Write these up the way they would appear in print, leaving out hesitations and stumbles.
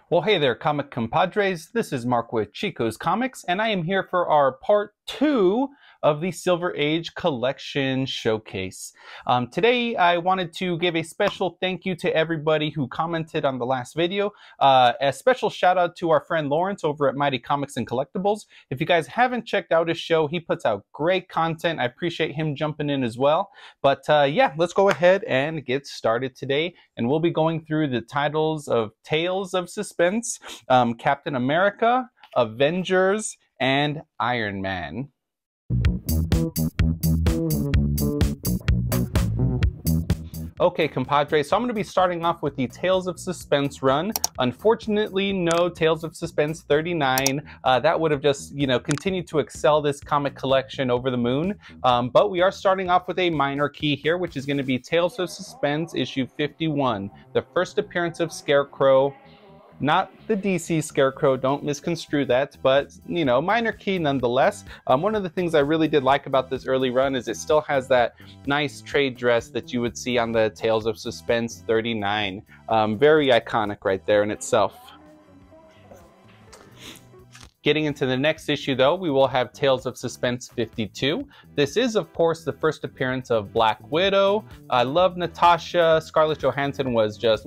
Well, hey there, comic compadres. This is Mark with Chico's Comics, and I am here for our part 2 of the Silver Age Collection Showcase. Today, I wanted to give a special thank you to everybody who commented on the last video. A special shout out to our friend Lawrence over at Mighty Comics and Collectibles. If you guys haven't checked out his show, he puts out great content. I appreciate him jumping in as well. But yeah, let's go ahead and get started today. And we'll be going through the titles of Tales of Suspense, Captain America, Avengers, and Iron Man. Okay, compadre, so I'm going to be starting off with the Tales of Suspense run. Unfortunately, no Tales of Suspense 39. That would have just, continued to excel this comic collection over the moon. But we are starting off with a minor key here, which is going to be Tales of Suspense issue 51, the first appearance of Scarecrow. Not the DC Scarecrow, don't misconstrue that, but, minor key nonetheless. One of the things I really did like about this early run is it still has that nice trade dress that you would see on the Tales of Suspense 39. Very iconic right there in itself. Getting into the next issue, though, we will have Tales of Suspense 52. This is, of course, the first appearance of Black Widow. I love Natasha. Scarlett Johansson was just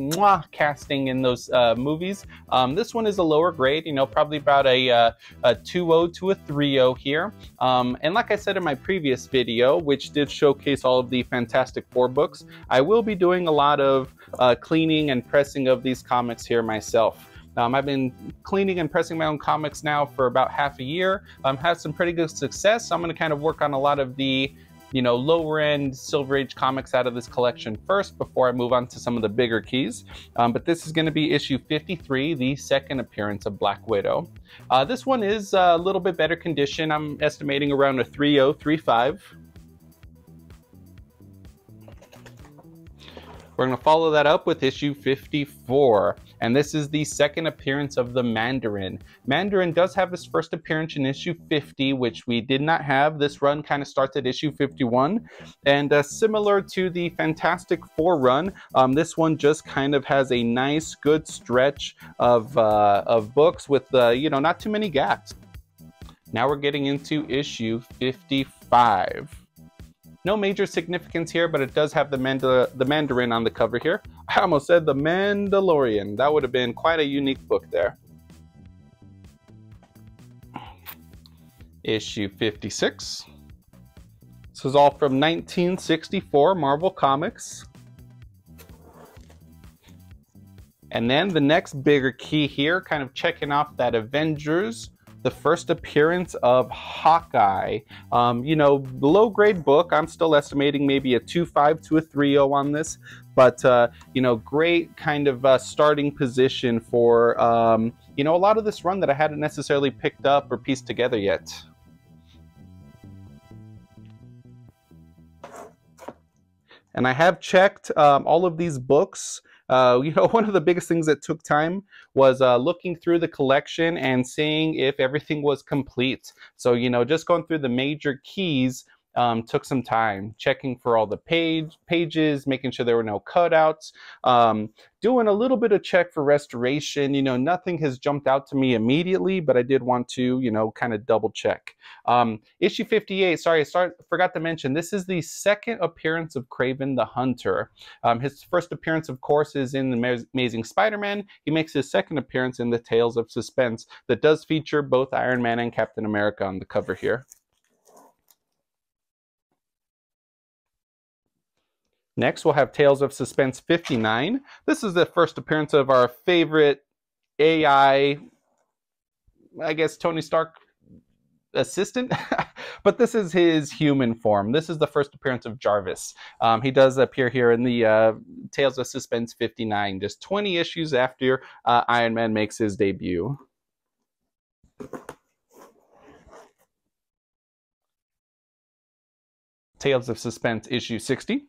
casting in those movies. This one is a lower grade, probably about a 2.0 to a 3.0 here. And like I said in my previous video, which did showcase all of the Fantastic Four books, I will be doing a lot of cleaning and pressing of these comics here myself. I've been cleaning and pressing my own comics now for about half a year. Had some pretty good success. So I'm going to kind of work on a lot of the, lower end Silver Age comics out of this collection first before I move on to some of the bigger keys. But this is going to be issue 53, the second appearance of Black Widow. This one is a little bit better condition. I'm estimating around a 3.0, 3.5. We're going to follow that up with issue 54, and this is the second appearance of the Mandarin. Mandarin does have his first appearance in issue 50, which we did not have. This run kind of starts at issue 51, and similar to the Fantastic Four run, this one just kind of has a nice, good stretch of books with, not too many gaps. Now we're getting into issue 55. No major significance here, but it does have the Mandarin on the cover here. I almost said the Mandalorian. That would have been quite a unique book there. Issue 56. This is all from 1964 Marvel Comics. And then the next bigger key here, kind of checking off that Avengers, the first appearance of Hawkeye. Low grade book. I'm still estimating maybe a 2.5 to a 3.0 on this, but great kind of starting position for a lot of this run that I hadn't necessarily picked up or pieced together yet. And I have checked all of these books. One of the biggest things that took time was looking through the collection and seeing if everything was complete. So, just going through the major keys took some time, checking for all the pages, making sure there were no cutouts, doing a little bit of check for restoration. Nothing has jumped out to me immediately, but I did want to, kind of double check. Issue 58, sorry, forgot to mention, this is the second appearance of Kraven the Hunter. His first appearance, of course, is in the Amazing Spider-Man. He makes his second appearance in the Tales of Suspense that does feature both Iron Man and Captain America on the cover here. Next, we'll have Tales of Suspense 59. This is the first appearance of our favorite AI, I guess, Tony Stark assistant, but this is his human form. This is the first appearance of Jarvis. He does appear here in the Tales of Suspense 59, just 20 issues after Iron Man makes his debut. Tales of Suspense issue 60.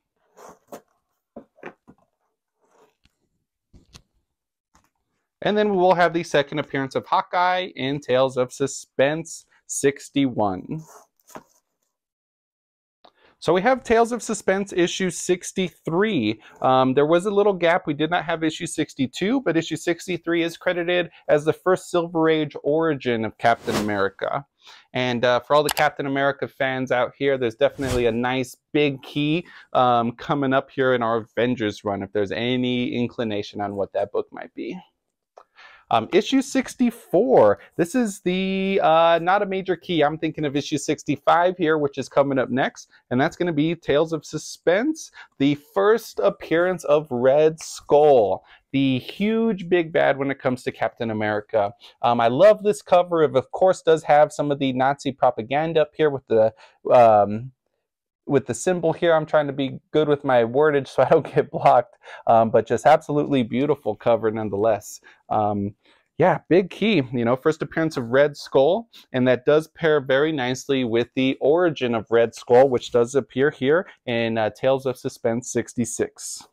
And then we will have the second appearance of Hawkeye in Tales of Suspense 61. So we have Tales of Suspense issue 63. There was a little gap. We did not have issue 62, but issue 63 is credited as the first Silver Age origin of Captain America. And for all the Captain America fans out here, there's definitely a nice big key coming up here in our Avengers run, if there's any inclination on what that book might be. Issue 64. This is the not a major key. I'm thinking of issue 65 here, which is coming up next, and that's going to be Tales of Suspense, the first appearance of Red Skull, the huge big bad when it comes to Captain America. I love this cover. It, of course, does have some of the Nazi propaganda up here with the symbol here. I'm trying to be good with my wordage so I don't get blocked, but just absolutely beautiful cover nonetheless. Yeah, big key, you know, first appearance of Red Skull, and that does pair very nicely with the origin of Red Skull, which does appear here in Tales of Suspense 66.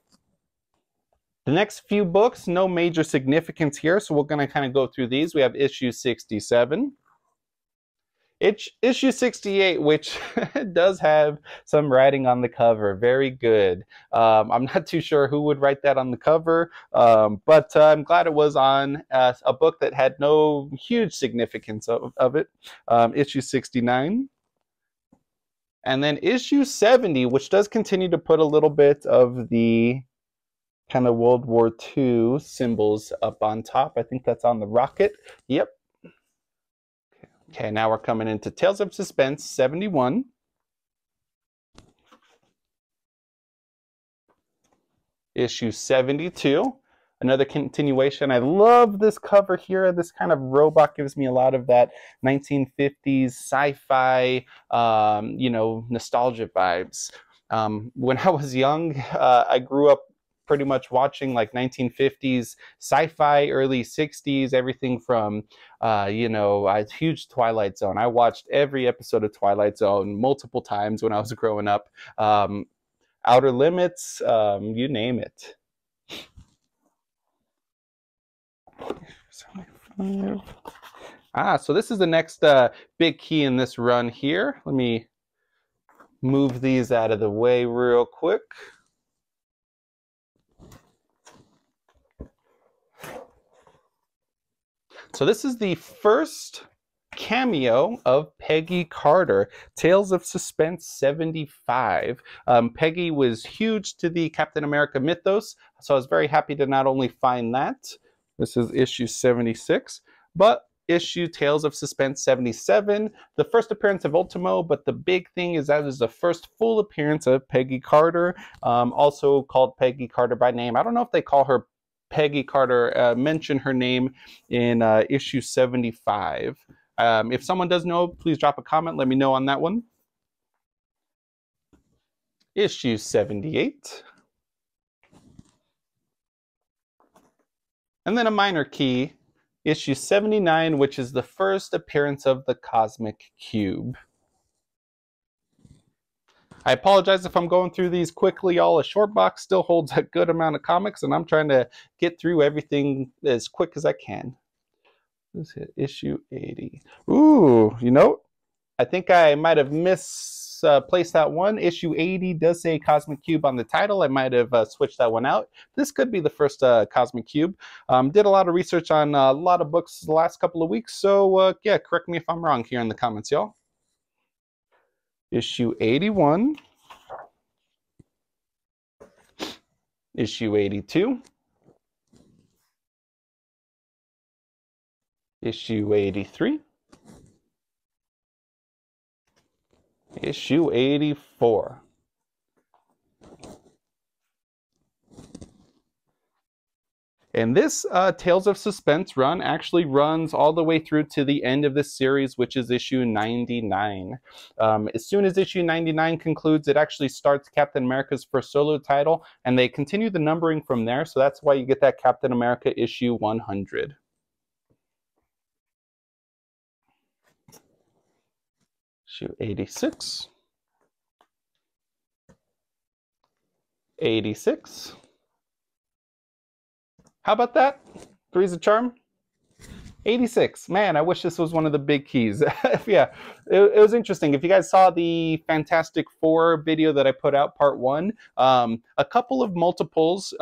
The next few books, no major significance here, so we're going to kind of go through these. We have issue 67. Issue 68, which does have some writing on the cover. Very good. I'm not too sure who would write that on the cover, but I'm glad it was on a book that had no huge significance of it. Issue 69. And then issue 70, which does continue to put a little bit of the kind of World War II symbols up on top. I think that's on the rocket. Yep. Okay, now we're coming into Tales of Suspense 71. Issue 72. Another continuation. I love this cover here. This kind of robot gives me a lot of that 1950s sci-fi, you know, nostalgia vibes. When I was young, I grew up pretty much watching like 1950s sci-fi, early 60s, everything from, you know, a huge Twilight Zone. I watched every episode of Twilight Zone multiple times when I was growing up. Outer Limits, you name it. So this is the next big key in this run here. Let me move these out of the way real quick. So this is the first cameo of Peggy Carter, Tales of Suspense 75. Peggy was huge to the Captain America mythos, so I was very happy to not only find that, this is issue 76, but issue Tales of Suspense 77, the first appearance of Ultimo, but the big thing is that is the first full appearance of Peggy Carter, also called Peggy Carter by name. I don't know if they call her Peggy Carter, mention her name in issue 75. If someone does know, please drop a comment. Let me know on that one. Issue 78. And then a minor key, issue 79, which is the first appearance of the Cosmic Cube. I apologize if I'm going through these quickly, y'all. A short box still holds a good amount of comics, and I'm trying to get through everything as quick as I can. Let's hit issue 80. Ooh, you know, I think I might have misplaced that one. Issue 80 does say Cosmic Cube on the title. I might have switched that one out. This could be the first Cosmic Cube. Did a lot of research on a lot of books the last couple of weeks, so yeah, correct me if I'm wrong here in the comments, y'all. Issue 81. Issue 82. Issue 83. Issue 84. And this Tales of Suspense run actually runs all the way through to the end of this series, which is issue 99. As soon as issue 99 concludes, it actually starts Captain America's first solo title, and they continue the numbering from there, so that's why you get that Captain America issue 100. Issue 86. 86. How about that? Three's a charm. 86. Man, I wish this was one of the big keys. Yeah, it was interesting. If you guys saw the Fantastic Four video that I put out, part one, a couple of multiples.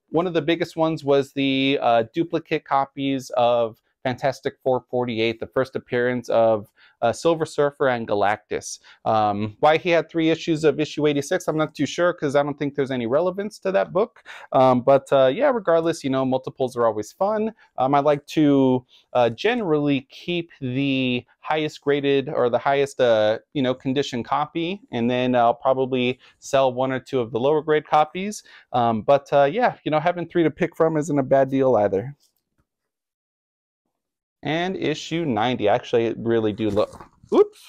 One of the biggest ones was the duplicate copies of Fantastic Four 48, the first appearance of Silver Surfer and Galactus. Why he had 3 issues of issue 86, I'm not too sure, because I don't think there's any relevance to that book. But yeah, regardless, you know, multiples are always fun. I like to generally keep the highest graded or the highest, you know, condition copy, and then I'll probably sell 1 or 2 of the lower grade copies. But yeah, you know, having 3 to pick from isn't a bad deal either. And issue 90, actually, I really do look. Oops.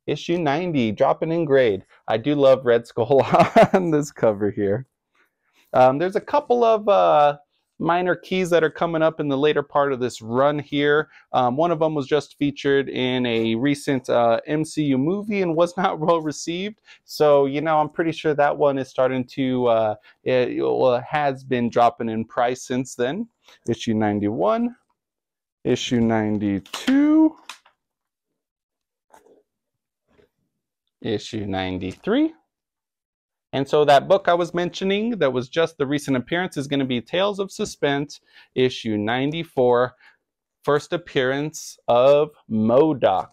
Issue 90, dropping in grade. I do love Red Skull on this cover here. There's a couple of minor keys that are coming up in the later part of this run here. One of them was just featured in a recent MCU movie and was not well received. So, you know, I'm pretty sure that one is starting to, it has been dropping in price since then. Issue 91. Issue 92, issue 93. And so that book I was mentioning that was just the recent appearance is going to be Tales of Suspense, issue 94, first appearance of MODOK.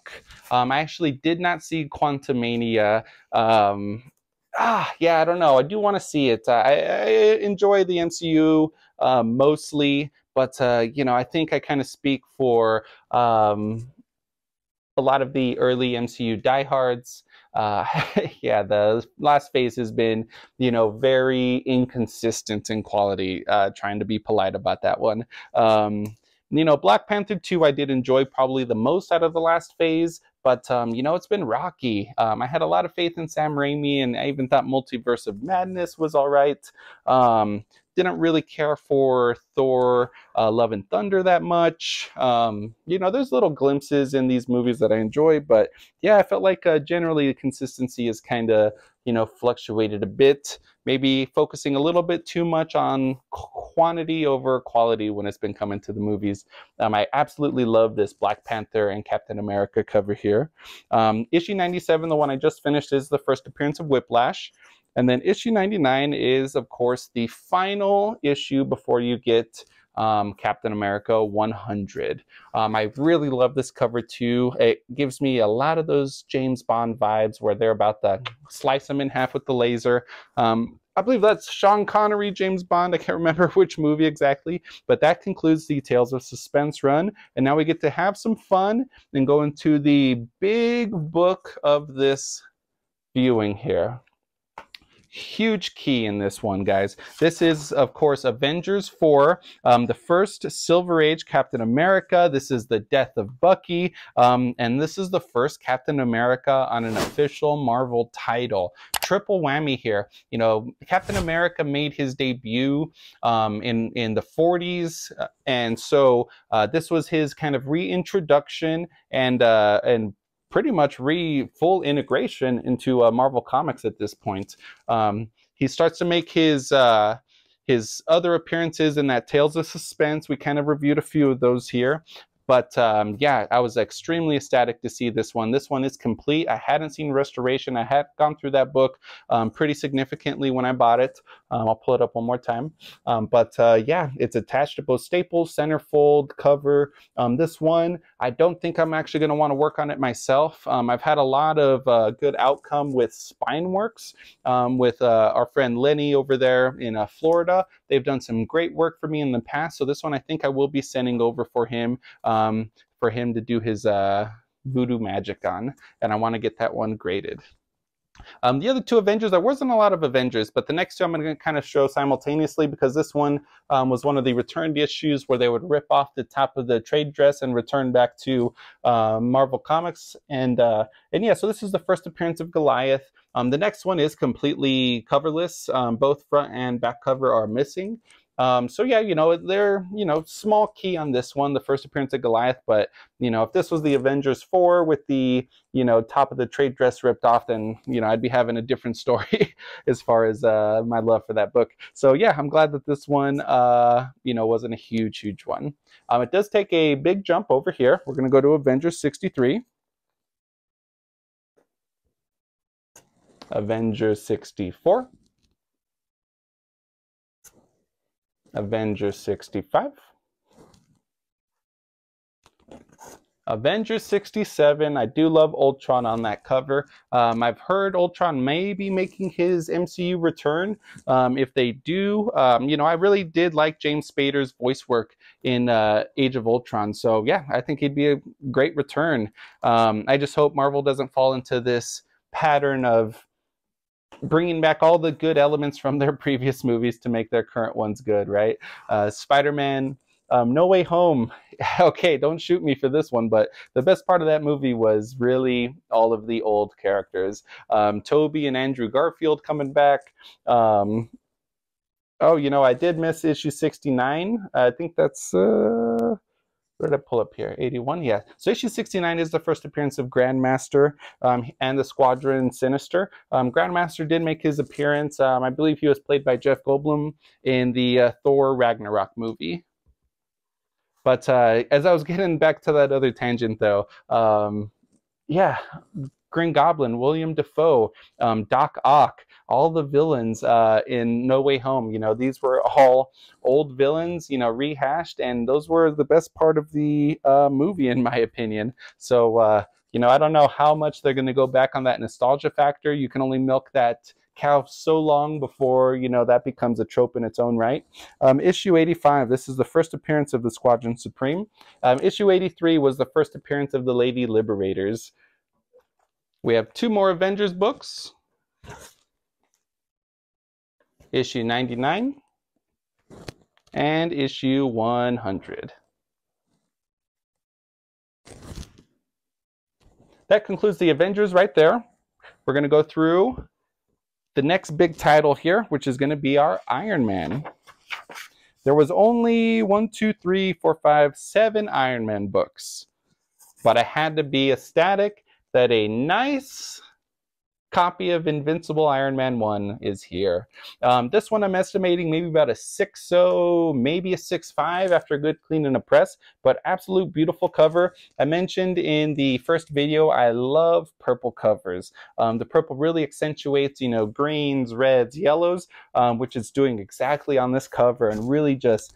I actually did not see Quantumania. Yeah, I don't know. I do want to see it. I enjoy the MCU mostly. But, you know, I think I kind of speak for a lot of the early MCU diehards. Yeah, the last phase has been, you know, very inconsistent in quality, trying to be polite about that one. You know, Black Panther 2 I did enjoy probably the most out of the last phase. But, you know, it's been rocky. I had a lot of faith in Sam Raimi, and I even thought Multiverse of Madness was all right. Didn't really care for Thor, Love and Thunder that much. You know, there's little glimpses in these movies that I enjoy, but yeah, I felt like generally the consistency is kind of, you know, fluctuated a bit. Maybe focusing a little bit too much on quantity over quality when it's been coming to the movies. I absolutely love this Black Panther and Captain America cover here. Issue 97, the one I just finished, is the first appearance of Whiplash. And then issue 99 is, of course, the final issue before you get Captain America 100. I really love this cover too. It gives me a lot of those James Bond vibes where they're about to slice him in half with the laser. I believe that's Sean Connery, James Bond. I can't remember which movie exactly, but that concludes the Tales of Suspense run. And now we get to have some fun and go into the big book of this viewing here. Huge key in this one, guys. This is, of course, Avengers 4, the first Silver Age Captain America. This is the death of Bucky, and this is the first Captain America on an official Marvel title. Triple whammy here. You know, Captain America made his debut in the 40s, and so this was his kind of reintroduction and pretty much full integration into Marvel Comics at this point. He starts to make his other appearances in that Tales of Suspense. We kind of reviewed a few of those here. But yeah, I was extremely ecstatic to see this one. This one is complete. I hadn't seen Restoration. I had gone through that book pretty significantly when I bought it. I'll pull it up one more time. But yeah, it's attached to both staples, centerfold, cover. This one, I don't think I'm actually going to want to work on it myself. I've had a lot of good outcome with Spineworks, with our friend Lenny over there in Florida. They've done some great work for me in the past. So this one, I think I will be sending over for him to do his voodoo magic on, and I want to get that one graded. The other 2 Avengers, there wasn't a lot of Avengers, but the next 2 I'm going to kind of show simultaneously because this one was one of the returned issues where they would rip off the top of the trade dress and return back to Marvel Comics. And yeah, so this is the first appearance of Goliath. The next one is completely coverless. Both front and back cover are missing. So yeah, they're, small key on this one, the first appearance of Goliath, but, if this was the Avengers 4 with the, top of the trade dress ripped off, then, I'd be having a different story as far as my love for that book. So yeah, I'm glad that this one, wasn't a huge one. It does take a big jump over here. We're going to go to Avengers 63. Avengers 64. Avengers 65. Avengers 67. I do love Ultron on that cover. I've heard Ultron may be making his MCU return. If they do, I really did like James Spader's voice work in Age of Ultron. So yeah, I think he'd be a great return. I just hope Marvel doesn't fall into this pattern of bringing back all the good elements from their previous movies to make their current ones good, right? Spider-Man No Way Home. Okay, don't shoot me for this one, but the best part of that movie was really all of the old characters. Tobey and Andrew Garfield coming back. Oh, I did miss issue 69. I think that's... where did I pull up here? 81, yeah. So issue 69 is the first appearance of Grandmaster and the Squadron Sinister. Grandmaster did make his appearance. I believe he was played by Jeff Goldblum in the Thor Ragnarok movie. But as I was getting back to that other tangent, though, yeah, Green Goblin, William Dafoe, Doc Ock, all the villains in No Way Home. These were all old villains, rehashed, and those were the best part of the movie, in my opinion. So, I don't know how much they're going to go back on that nostalgia factor. You can only milk that cow so long before, that becomes a trope in its own right. Issue 85, this is the first appearance of the Squadron Supreme. Issue 83 was the first appearance of the Lady Liberators. We have 2 more Avengers books. Issue 99 and issue 100. That concludes the Avengers right there. We're going to go through the next big title here, which is going to be our Iron Man. There was only 7 Iron Man books, but I had to be ecstatic that a nice copy of Invincible Iron Man 1 is here. This one I'm estimating maybe about a 6.0, maybe a 6.5 after a good clean and a press, but absolute beautiful cover. I mentioned in the first video, I love purple covers. The purple really accentuates, greens, reds, yellows, which it's doing exactly on this cover, and really just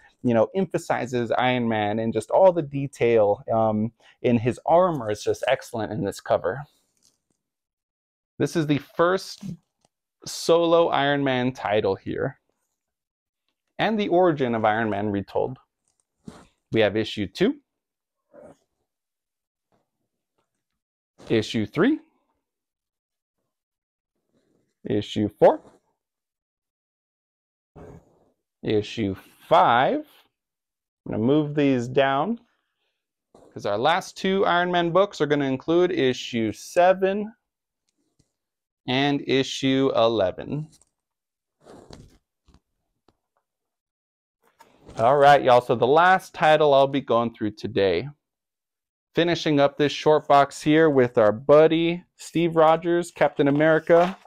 emphasizes Iron Man, and just all the detail in his armor is just excellent in this cover. This is the first solo Iron Man title here, and the origin of Iron Man retold. We have issue 2, issue 3, issue 4, issue 5. I'm going to move these down because our last 2 Iron Man books are going to include issue 7 and issue 11. All right, y'all. So the last title I'll be going through today. Finishing up this short box here with our buddy Steve Rogers, Captain America.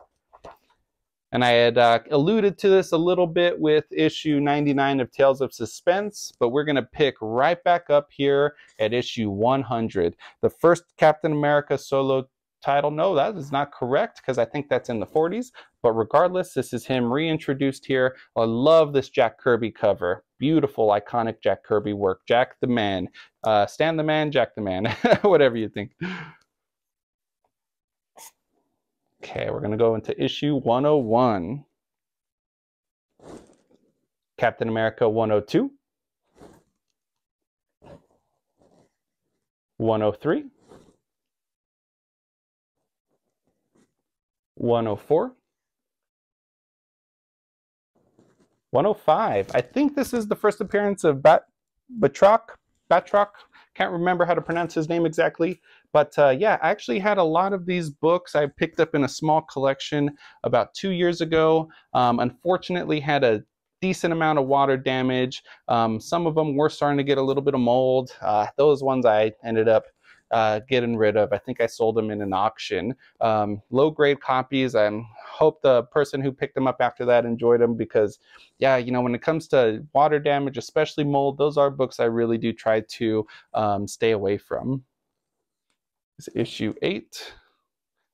And I had alluded to this a little bit with issue 99 of Tales of Suspense, but we're going to pick right back up here at issue 100. The first Captain America solo title. No, that is not correct, because I think that's in the 40s. But regardless, this is him reintroduced here. I love this Jack Kirby cover. Beautiful, iconic Jack Kirby work. Jack the Man. Stan the Man, Jack the Man. Whatever you think. Okay, we're going to go into issue 101. Captain America 102. 103. 104. 105. I think this is the first appearance of Batroc. Can't remember how to pronounce his name exactly. But yeah, I actually had a lot of these books I picked up in a small collection about 2 years ago. Unfortunately, had a decent amount of water damage. Some of them were starting to get a little bit of mold. Those ones I ended up getting rid of. I think I sold them in an auction. Low grade copies. I hope the person who picked them up after that enjoyed them, because yeah, you know, when it comes to water damage, especially mold, those are books I really do try to stay away from. This is issue 8.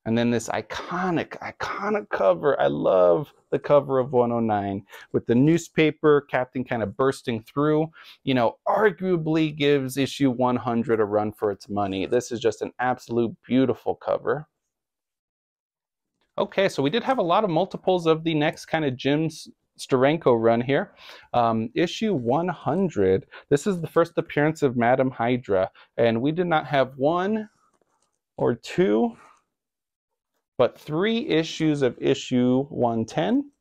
And then this iconic cover. I love the cover of 109 with the newspaper captain kind of bursting through. You know, arguably gives issue 100 a run for its money. This is just an absolute beautiful cover. Okay, so we did have a lot of multiples of the next kind of Jim Steranko run here. Issue 100. This is the first appearance of Madam Hydra. And we did not have 1 or 2, but 3 issues of issue 110.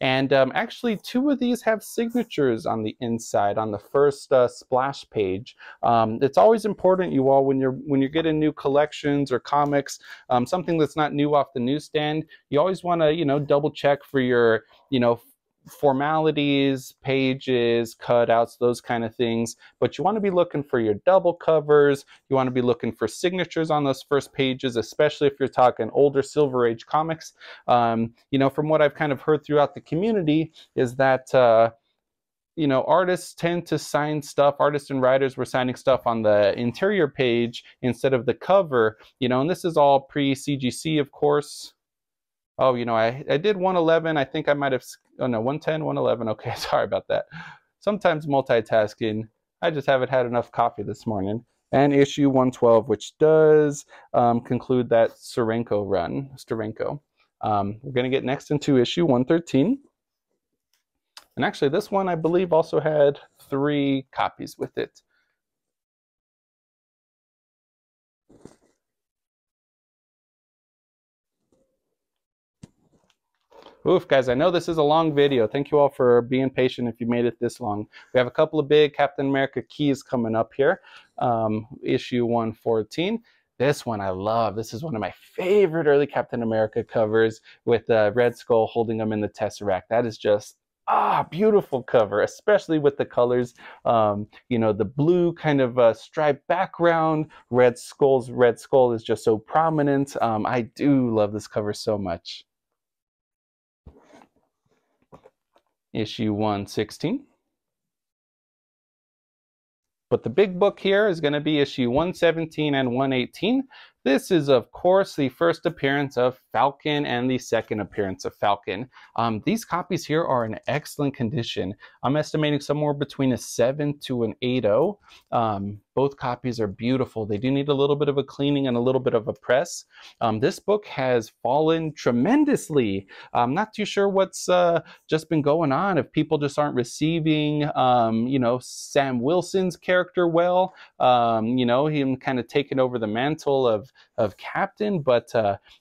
And actually 2 of these have signatures on the inside on the first splash page. It's always important, you all, when you're getting new collections or comics, something that's not new off the newsstand, you always want to, you know, double check for your, you know, formalities, pages, cutouts, those kind of things. But you want to be looking for your double covers. You want to be looking for signatures on those first pages, especially if you're talking older Silver Age comics. You know, from what I've kind of heard throughout the community is that you know, artists tend to sign stuff, artists and writers were signing stuff on the interior page instead of the cover, you know, and this is all pre-CGC, of course. Oh, you know, I did 111. I think I might have, oh no, 110, 111. Okay, sorry about that. Sometimes multitasking. I just haven't had enough coffee this morning. And issue 112, which does conclude that Steranko run. We're going to get next into issue 113. And actually, this one, I believe, also had 3 copies with it. Oof, guys, I know this is a long video. Thank you all for being patient if you made it this long. We have a couple of big Captain America keys coming up here. Issue 114. This one I love. This is one of my favorite early Captain America covers with Red Skull holding him in the Tesseract. That is just beautiful cover, especially with the colors. You know, the blue kind of striped background. Red Skull is just so prominent. I do love this cover so much. Issue 116. But the big book here is going to be issue 117 and 118. This is, of course, the first appearance of Falcon and the second appearance of Falcon. These copies here are in excellent condition. I'm estimating somewhere between a 7 to an 8.0. Both copies are beautiful. They do need a little bit of a cleaning and a little bit of a press. This book has fallen tremendously. I'm not too sure what's just been going on, if people just aren't receiving, you know, Sam Wilson's character well, you know, him kind of taking over the mantle of Captain. But,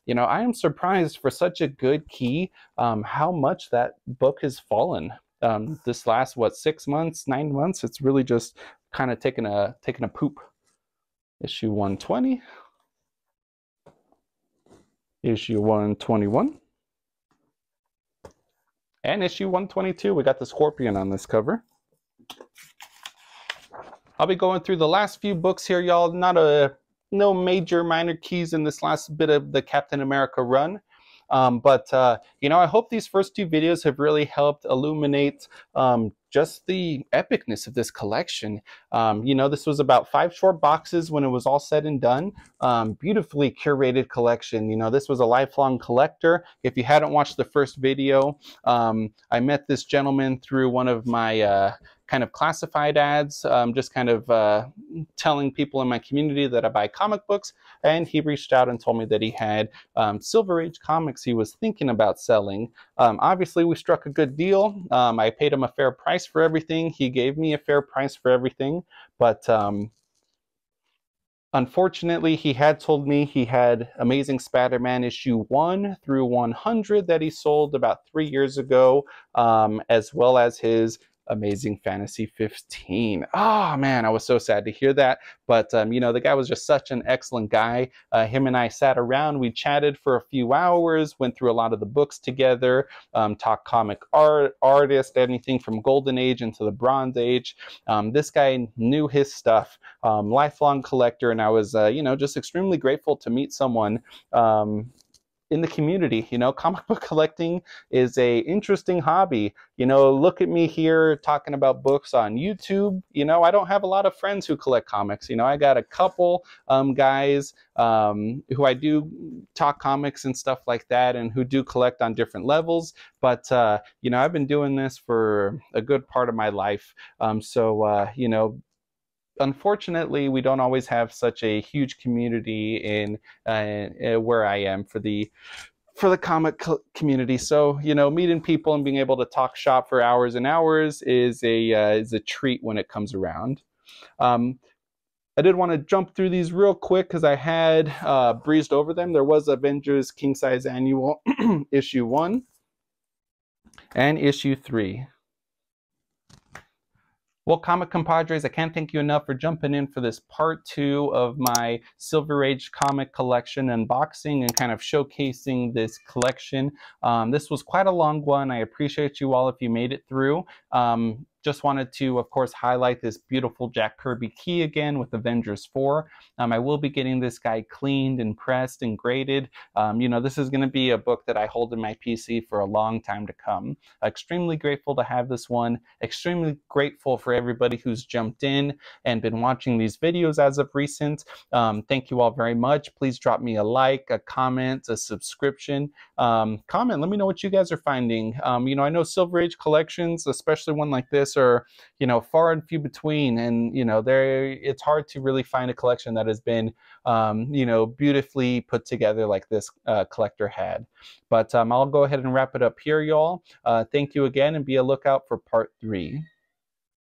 you know, I am surprised for such a good key, how much that book has fallen. This last, what, 6 months, 9 months, it's really just kind of taking a poop. Issue 120. Issue 121. And issue 122. We got the Scorpion on this cover. I'll be going through the last few books here, y'all. No major minor keys in this last bit of the Captain America run. But you know, I hope these first 2 videos have really helped illuminate just the epicness of this collection. You know, this was about 5 short boxes when it was all said and done. Beautifully curated collection. You know, this was a lifelong collector. If you hadn't watched the first video, I met this gentleman through one of my kind of classified ads, just kind of telling people in my community that I buy comic books, and he reached out and told me that he had Silver Age comics he was thinking about selling. Obviously, we struck a good deal. I paid him a fair price for everything. He gave me a fair price for everything, but unfortunately, he had told me he had Amazing Spider-Man issue 1 through 100 that he sold about 3 years ago, as well as his Amazing Fantasy 15. Oh man, I was so sad to hear that. But you know, the guy was just such an excellent guy. Him and I sat around, we chatted for a few hours, went through a lot of the books together, talked comic artist, anything from Golden Age into the Bronze Age. This guy knew his stuff. Lifelong collector, and I was, you know, just extremely grateful to meet someone in the community. You know, comic book collecting is a interesting hobby. You know, look at me here talking about books on YouTube. You know, I don't have a lot of friends who collect comics. You know, I got a couple guys who I do talk comics and stuff like that, and who do collect on different levels. But you know, I've been doing this for a good part of my life. You know, unfortunately, we don't always have such a huge community in where I am for the comic community. So, you know, meeting people and being able to talk shop for hours and hours is a treat when it comes around. I did want to jump through these real quick because I had breezed over them. There was Avengers King Size Annual issue 1 and issue 3. Well, comic compadres, I can't thank you enough for jumping in for this part 2 of my Silver Age comic collection unboxing and kind of showcasing this collection. This was quite a long one. I appreciate you all if you made it through. Just wanted to, of course, highlight this beautiful Jack Kirby key again with Avengers 4. I will be getting this guy cleaned and pressed and graded. You know, this is going to be a book that I hold in my PC for a long time to come. Extremely grateful to have this one. Extremely grateful for everybody who's jumped in and been watching these videos as of recent. Thank you all very much. Please drop me a like, a comment, a subscription. Comment, let me know what you guys are finding. You know, I know Silver Age collections, especially one like this, are, you know, far and few between, and you know, it's hard to really find a collection that has been you know, beautifully put together like this collector had. But I'll go ahead and wrap it up here, y'all. Thank you again, and be a lookout for part 3.